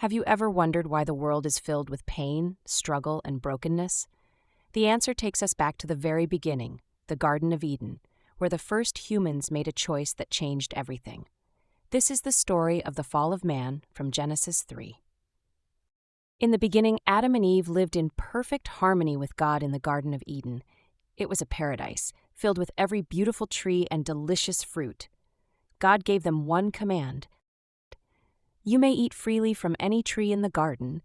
Have you ever wondered why the world is filled with pain, struggle, and brokenness? The answer takes us back to the very beginning, the Garden of Eden, where the first humans made a choice that changed everything. This is the story of the fall of man from Genesis 3. In the beginning, Adam and Eve lived in perfect harmony with God in the Garden of Eden. It was a paradise, filled with every beautiful tree and delicious fruit. God gave them one command: "You may eat freely from any tree in the garden,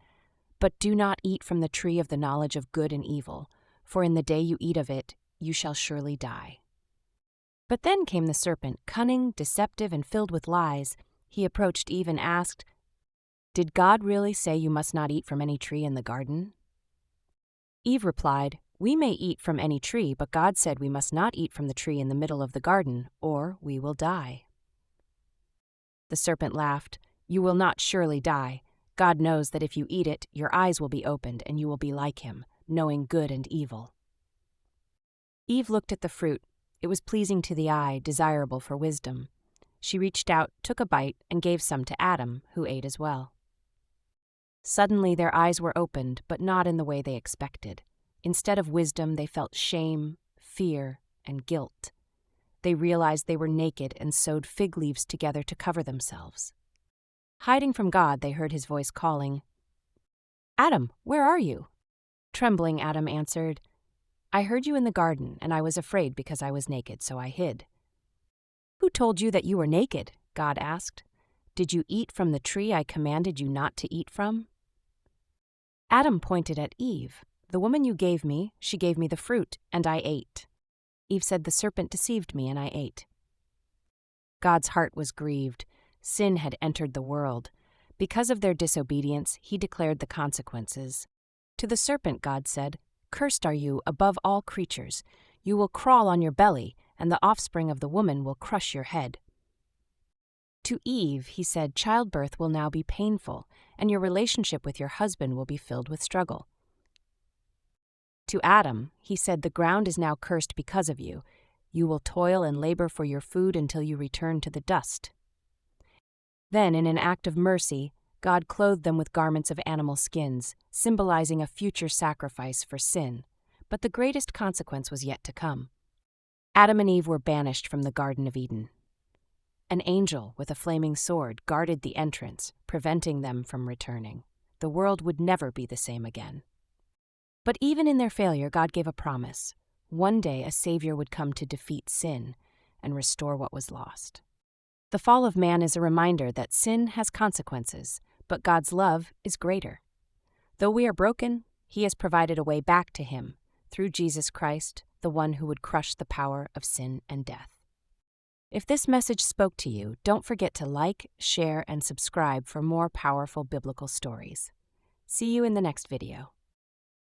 but do not eat from the tree of the knowledge of good and evil, for in the day you eat of it, you shall surely die." But then came the serpent, cunning, deceptive, and filled with lies. He approached Eve and asked, "Did God really say you must not eat from any tree in the garden?" Eve replied, "We may eat from any tree, but God said we must not eat from the tree in the middle of the garden, or we will die." The serpent laughed, "You will not surely die. God knows that if you eat it, your eyes will be opened and you will be like him, knowing good and evil." Eve looked at the fruit. It was pleasing to the eye, desirable for wisdom. She reached out, took a bite, and gave some to Adam, who ate as well. Suddenly their eyes were opened, but not in the way they expected. Instead of wisdom, they felt shame, fear, and guilt. They realized they were naked and sewed fig leaves together to cover themselves. Hiding from God, they heard his voice calling, "Adam, where are you?" Trembling, Adam answered, "I heard you in the garden, and I was afraid because I was naked, so I hid." "Who told you that you were naked?" God asked. "Did you eat from the tree I commanded you not to eat from?" Adam pointed at Eve. "The woman you gave me, she gave me the fruit, and I ate." Eve said, "The serpent deceived me, and I ate." God's heart was grieved. Sin had entered the world. Because of their disobedience, he declared the consequences. To the serpent, God said, "Cursed are you above all creatures. You will crawl on your belly, and the offspring of the woman will crush your head." To Eve, he said, "Childbirth will now be painful, and your relationship with your husband will be filled with struggle." To Adam, he said, "The ground is now cursed because of you. You will toil and labor for your food until you return to the dust." Then, in an act of mercy, God clothed them with garments of animal skins, symbolizing a future sacrifice for sin. But the greatest consequence was yet to come. Adam and Eve were banished from the Garden of Eden. An angel with a flaming sword guarded the entrance, preventing them from returning. The world would never be the same again. But even in their failure, God gave a promise. One day a Savior would come to defeat sin and restore what was lost. The fall of man is a reminder that sin has consequences, but God's love is greater. Though we are broken, he has provided a way back to him, through Jesus Christ, the one who would crush the power of sin and death. If this message spoke to you, don't forget to like, share, and subscribe for more powerful biblical stories. See you in the next video.